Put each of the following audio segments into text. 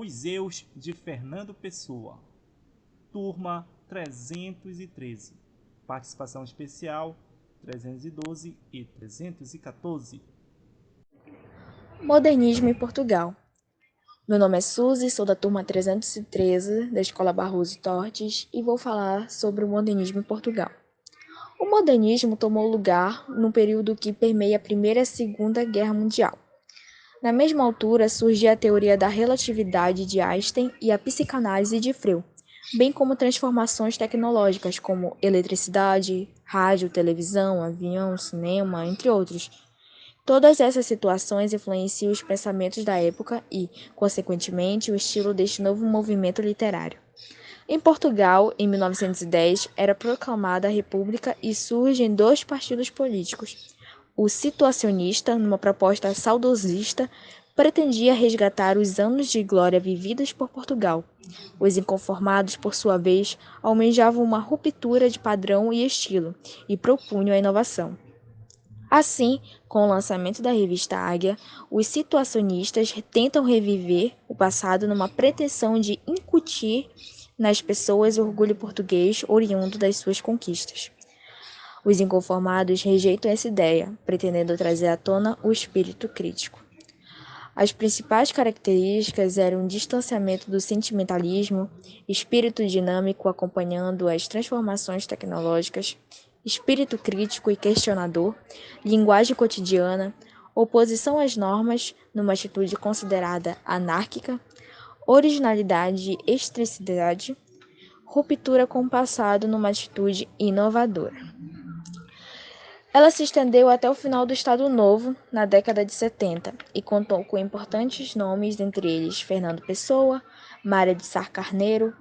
Os Eus de Fernando Pessoa, turma 313, participação especial 312 e 314. Modernismo em Portugal. Meu nome é Suzy, sou da turma 313 da Escola Barroso Tortes e vou falar sobre o modernismo em Portugal. O modernismo tomou lugar num período que permeia a Primeira e a Segunda Guerra Mundial. Na mesma altura surgia a teoria da relatividade de Einstein e a psicanálise de Freud, bem como transformações tecnológicas como eletricidade, rádio, televisão, avião, cinema, entre outros. Todas essas situações influenciam os pensamentos da época e, consequentemente, o estilo deste novo movimento literário. Em Portugal, em 1910, era proclamada a República e surgem dois partidos políticos. O situacionista, numa proposta saudosista, pretendia resgatar os anos de glória vividos por Portugal. Os inconformados, por sua vez, almejavam uma ruptura de padrão e estilo e propunham a inovação. Assim, com o lançamento da revista Águia, os situacionistas tentam reviver o passado numa pretensão de incutir nas pessoas o orgulho português oriundo das suas conquistas. Os inconformados rejeitam essa ideia, pretendendo trazer à tona o espírito crítico. As principais características eram o distanciamento do sentimentalismo, espírito dinâmico acompanhando as transformações tecnológicas, espírito crítico e questionador, linguagem cotidiana, oposição às normas numa atitude considerada anárquica, originalidade e excentricidade, ruptura com o passado numa atitude inovadora. Ela se estendeu até o final do Estado Novo, na década de 70, e contou com importantes nomes, dentre eles Fernando Pessoa, Mário de Sá Carneiro,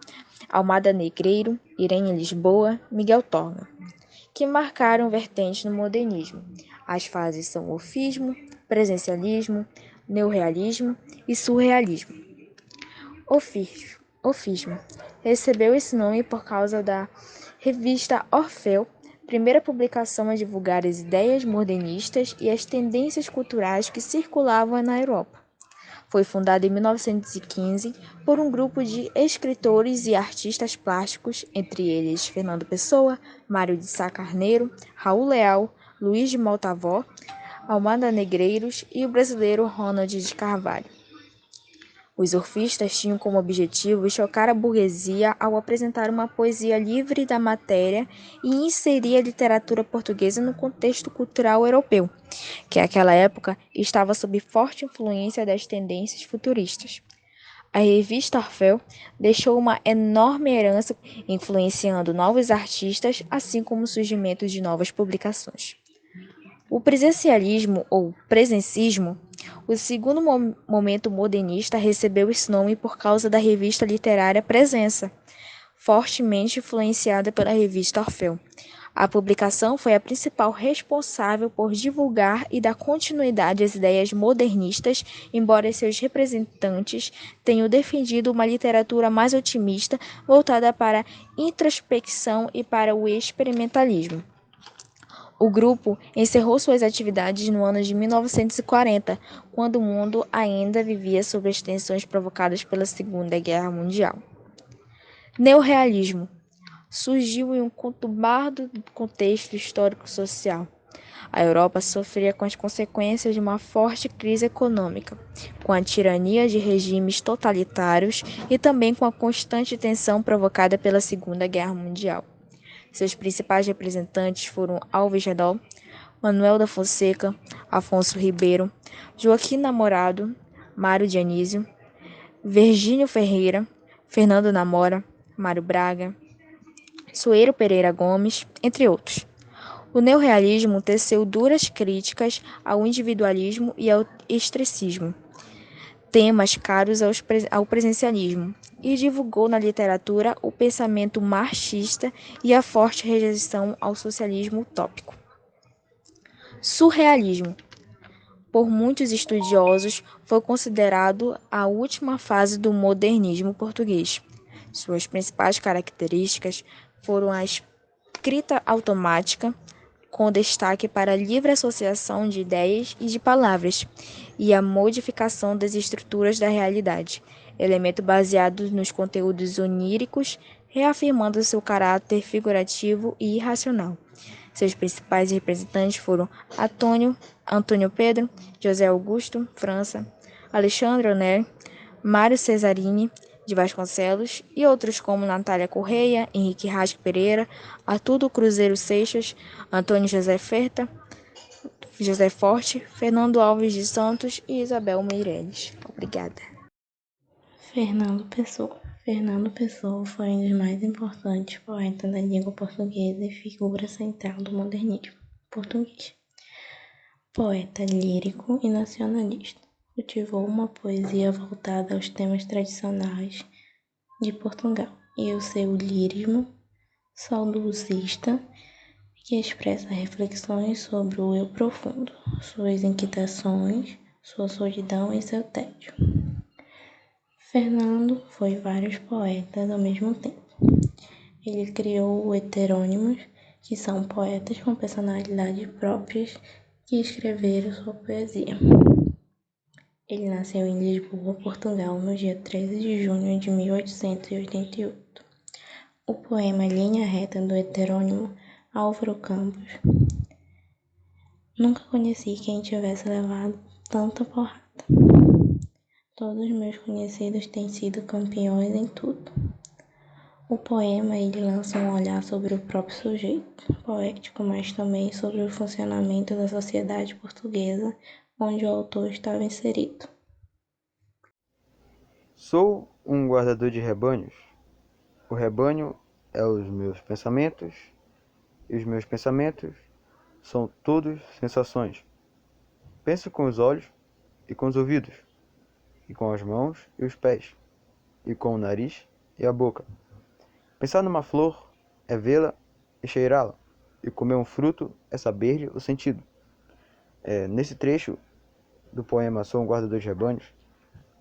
Almada Negreiro, Irene Lisboa, Miguel Torga, que marcaram vertentes no modernismo. As fases são ofismo, presencialismo, neorrealismo e surrealismo. Ofismo recebeu esse nome por causa da revista Orfeu, primeira publicação a divulgar as ideias modernistas e as tendências culturais que circulavam na Europa. Foi fundada em 1915 por um grupo de escritores e artistas plásticos, entre eles Fernando Pessoa, Mário de Sá Carneiro, Raul Leal, Luiz de Maltavó, Almada Negreiros e o brasileiro Ronald de Carvalho. Os orfistas tinham como objetivo chocar a burguesia ao apresentar uma poesia livre da matéria e inserir a literatura portuguesa no contexto cultural europeu, que naquela época estava sob forte influência das tendências futuristas. A revista Orfeu deixou uma enorme herança, influenciando novos artistas, assim como o surgimento de novas publicações. O presencialismo ou presencismo, o segundo momento modernista, recebeu esse nome por causa da revista literária Presença, fortemente influenciada pela revista Orfeu. A publicação foi a principal responsável por divulgar e dar continuidade às ideias modernistas, embora seus representantes tenham defendido uma literatura mais otimista, voltada para a introspecção e para o experimentalismo. O grupo encerrou suas atividades no ano de 1940, quando o mundo ainda vivia sob as tensões provocadas pela Segunda Guerra Mundial. Neorrealismo surgiu em um conturbado contexto histórico-social. A Europa sofria com as consequências de uma forte crise econômica, com a tirania de regimes totalitários e também com a constante tensão provocada pela Segunda Guerra Mundial. Seus principais representantes foram Alves Redol, Manuel da Fonseca, Afonso Ribeiro, Joaquim Namorado, Mário Dionísio, Virgínio Ferreira, Fernando Namora, Mário Braga, Soeiro Pereira Gomes, entre outros. O neorrealismo teceu duras críticas ao individualismo e ao expressismo, temas caros ao presencialismo, e divulgou na literatura o pensamento marxista e a forte rejeição ao socialismo utópico. Surrealismo, por muitos estudiosos, foi considerado a última fase do modernismo português. Suas principais características foram a escrita automática, com destaque para a livre associação de ideias e de palavras, e a modificação das estruturas da realidade, elemento baseado nos conteúdos oníricos, reafirmando seu caráter figurativo e irracional. Seus principais representantes foram Antônio Pedro, José Augusto, França, Alexandre Oner, Mário Cesarini de Vasconcelos e outros como Natália Correia, Henrique Rasque Pereira, Artur Cruzeiro Seixas, Antônio José Forte, Fernando Alves de Santos e Isabel Meireles. Obrigada. Fernando Pessoa. Fernando Pessoa foi um dos mais importantes poetas da língua portuguesa e figura central do modernismo português. Poeta lírico e nacionalista, cultivou uma poesia voltada aos temas tradicionais de Portugal e o seu lirismo saudosista, que expressa reflexões sobre o eu profundo, suas inquietações, sua solidão e seu tédio. Fernando foi vários poetas ao mesmo tempo. Ele criou heterônimos, que são poetas com personalidades próprias que escreveram sua poesia. Ele nasceu em Lisboa, Portugal, no dia 13 de junho de 1888. O poema Linha Reta do heterônimo Álvaro Campos. Nunca conheci quem tivesse levado tanta porrada. Todos meus conhecidos têm sido campeões em tudo. O poema ele lança um olhar sobre o próprio sujeito poético, mas também sobre o funcionamento da sociedade portuguesa, onde o autor estava inserido. Sou um guardador de rebanhos. O rebanho é os meus pensamentos, e os meus pensamentos são todos sensações. Penso com os olhos e com os ouvidos, e com as mãos e os pés, e com o nariz e a boca. Pensar numa flor é vê-la e cheirá-la, e comer um fruto é saber-lhe o sentido. Nesse trecho do poema Sou um guardador de rebanhos,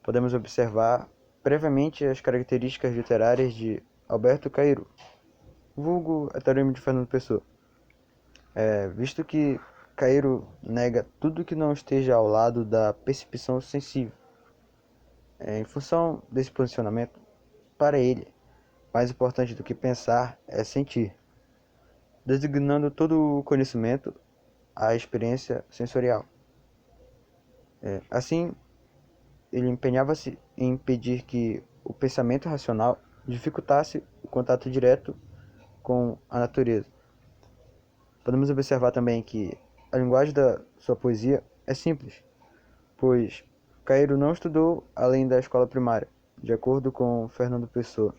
podemos observar previamente as características literárias de Alberto Caeiro, vulgo heterônimo de Fernando Pessoa, visto que Caeiro nega tudo que não esteja ao lado da percepção sensível. Em função desse posicionamento, para ele, mais importante do que pensar é sentir, designando todo o conhecimento à experiência sensorial. Assim, ele empenhava-se em impedir que o pensamento racional dificultasse o contato direto com a natureza. Podemos observar também que a linguagem da sua poesia é simples, pois Caeiro não estudou além da escola primária, de acordo com Fernando Pessoa.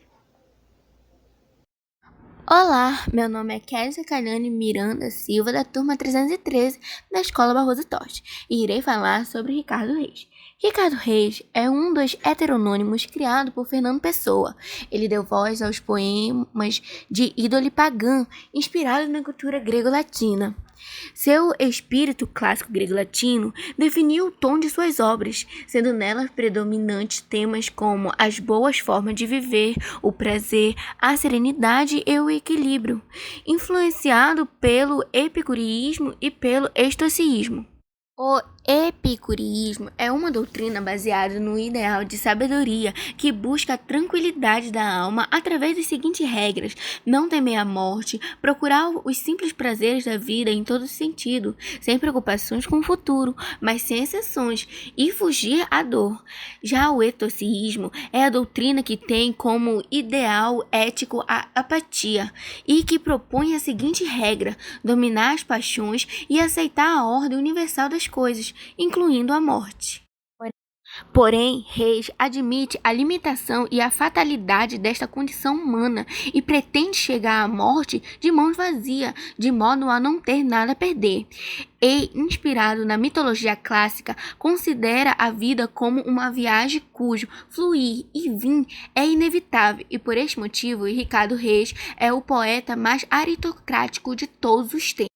Olá, meu nome é Kézia Calhane Miranda Silva, da turma 313 da Escola Barroso Tortes, e irei falar sobre Ricardo Reis. Ricardo Reis é um dos heteronônimos criado por Fernando Pessoa. Ele deu voz aos poemas de índole pagã, inspirados na cultura grego-latina. Seu espírito clássico grego-latino definiu o tom de suas obras, sendo nelas predominantes temas como as boas formas de viver, o prazer, a serenidade e o equilíbrio, influenciado pelo epicureísmo e pelo estoicismo. O epicureísmo é uma doutrina baseada no ideal de sabedoria que busca a tranquilidade da alma através das seguintes regras: não temer a morte, procurar os simples prazeres da vida em todo sentido, sem preocupações com o futuro, mas sem exceções, e fugir à dor. Já o estoicismo é a doutrina que tem como ideal ético a apatia e que propõe a seguinte regra: dominar as paixões e aceitar a ordem universal das coisas, incluindo a morte. Porém, Reis admite a limitação e a fatalidade desta condição humana e pretende chegar à morte de mãos vazias, de modo a não ter nada a perder. E, inspirado na mitologia clássica, considera a vida como uma viagem cujo fluir e vir é inevitável, e por este motivo, Ricardo Reis é o poeta mais aristocrático de todos os tempos.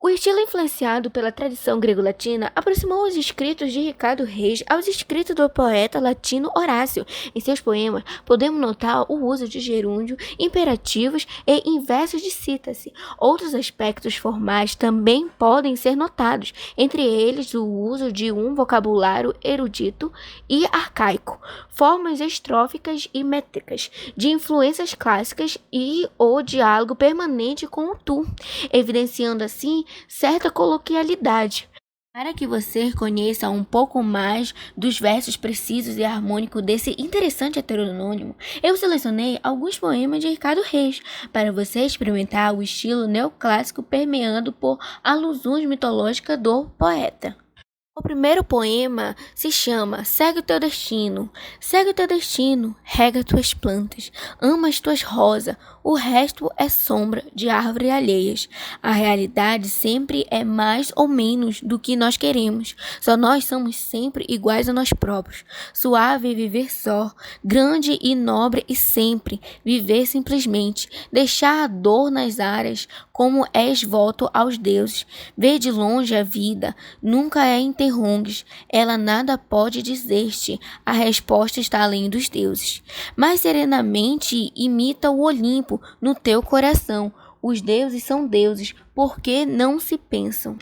O estilo influenciado pela tradição grego-latina aproximou os escritos de Ricardo Reis aos escritos do poeta latino Horácio. Em seus poemas, podemos notar o uso de gerúndio, imperativos e inversos de síntese. Outros aspectos formais também podem ser notados, entre eles o uso de um vocabulário erudito e arcaico, formas estróficas e métricas, de influências clássicas e o diálogo permanente com o tu, evidenciando assim certa coloquialidade. Para que você conheça um pouco mais dos versos precisos e harmônicos desse interessante heteronônimo, eu selecionei alguns poemas de Ricardo Reis, para você experimentar o estilo neoclássico permeando por alusões mitológicas do poeta. O primeiro poema se chama Segue o teu destino. Segue o teu destino, rega tuas plantas, ama as tuas rosas, o resto é sombra de árvores alheias. A realidade sempre é mais ou menos do que nós queremos, só nós somos sempre iguais a nós próprios. Suave viver só, grande e nobre e sempre, viver simplesmente, deixar a dor nas áreas, como és voto aos deuses. Ver de longe a vida, nunca é interrompes, ela nada pode dizer-te, a resposta está além dos deuses. Mais serenamente imita o Olimpo no teu coração, os deuses são deuses, porque não se pensam.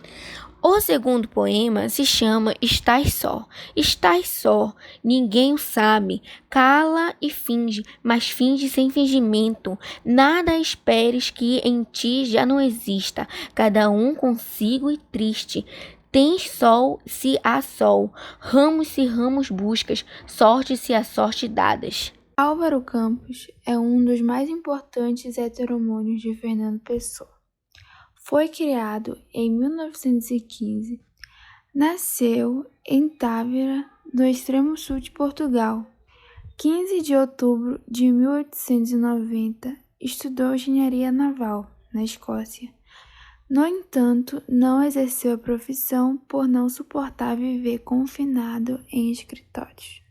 O segundo poema se chama Estás Só. Estás só, ninguém o sabe. Cala e finge, mas finge sem fingimento. Nada esperes que em ti já não exista. Cada um consigo e triste. Tens sol se há sol, ramos se ramos buscas, sorte se há sorte dadas. Álvaro Campos é um dos mais importantes heteromônios de Fernando Pessoa. Foi criado em 1915. Nasceu em Távora, no extremo sul de Portugal. 15 de outubro de 1890, estudou engenharia naval na Escócia. No entanto, não exerceu a profissão por não suportar viver confinado em escritórios.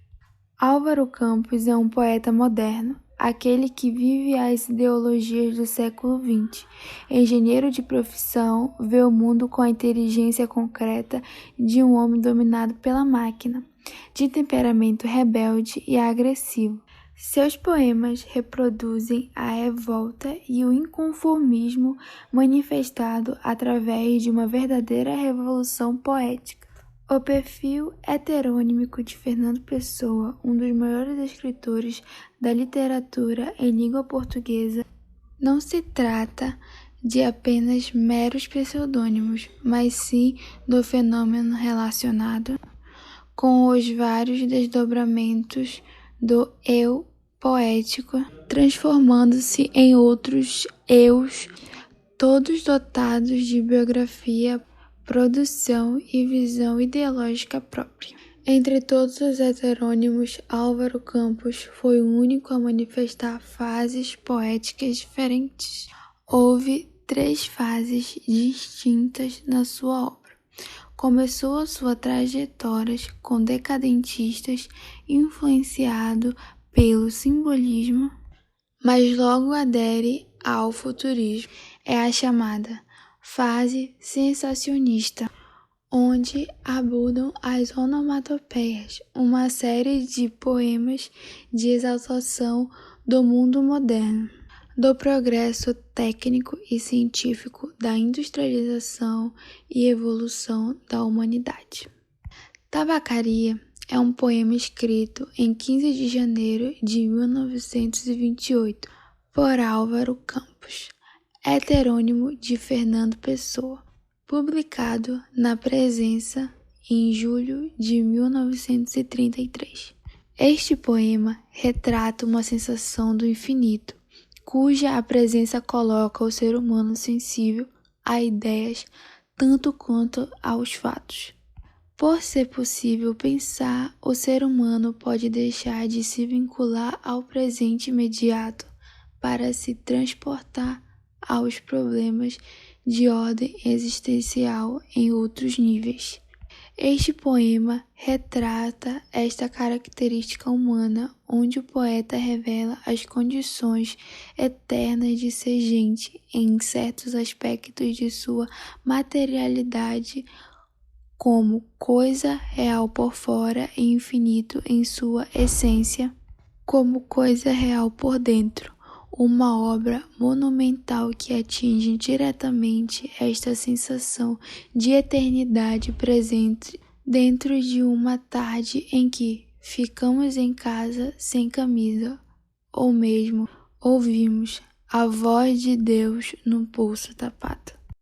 Álvaro Campos é um poeta moderno, aquele que vive as ideologias do século XX. Engenheiro de profissão, vê o mundo com a inteligência concreta de um homem dominado pela máquina, de temperamento rebelde e agressivo. Seus poemas reproduzem a revolta e o inconformismo manifestado através de uma verdadeira revolução poética. O perfil heterônimo de Fernando Pessoa, um dos maiores escritores da literatura em língua portuguesa, não se trata de apenas meros pseudônimos, mas sim do fenômeno relacionado com os vários desdobramentos do eu poético, transformando-se em outros eus, todos dotados de biografia, produção e visão ideológica própria. Entre todos os heterônimos, Álvaro Campos foi o único a manifestar fases poéticas diferentes. Houve 3 fases distintas na sua obra. Começou a sua trajetória com decadentistas, influenciado pelo simbolismo, mas logo adere ao futurismo. É a chamada fase sensacionista, onde abundam as onomatopeias, uma série de poemas de exaltação do mundo moderno, do progresso técnico e científico, da industrialização e evolução da humanidade. Tabacaria é um poema escrito em 15 de janeiro de 1928 por Álvaro Campos, heterônimo de Fernando Pessoa, publicado na Presença em julho de 1933. Este poema retrata uma sensação do infinito, cuja a presença coloca o ser humano sensível a ideias tanto quanto aos fatos. Por ser possível pensar, o ser humano pode deixar de se vincular ao presente imediato para se transportar aos problemas de ordem existencial em outros níveis. Este poema retrata esta característica humana, onde o poeta revela as condições eternas de ser gente em certos aspectos de sua materialidade, como coisa real por fora e infinito em sua essência, como coisa real por dentro, uma obra monumental que atinge diretamente esta sensação de eternidade presente dentro de uma tarde em que ficamos em casa sem camisa, ou mesmo ouvimos a voz de Deus no pulso tapado.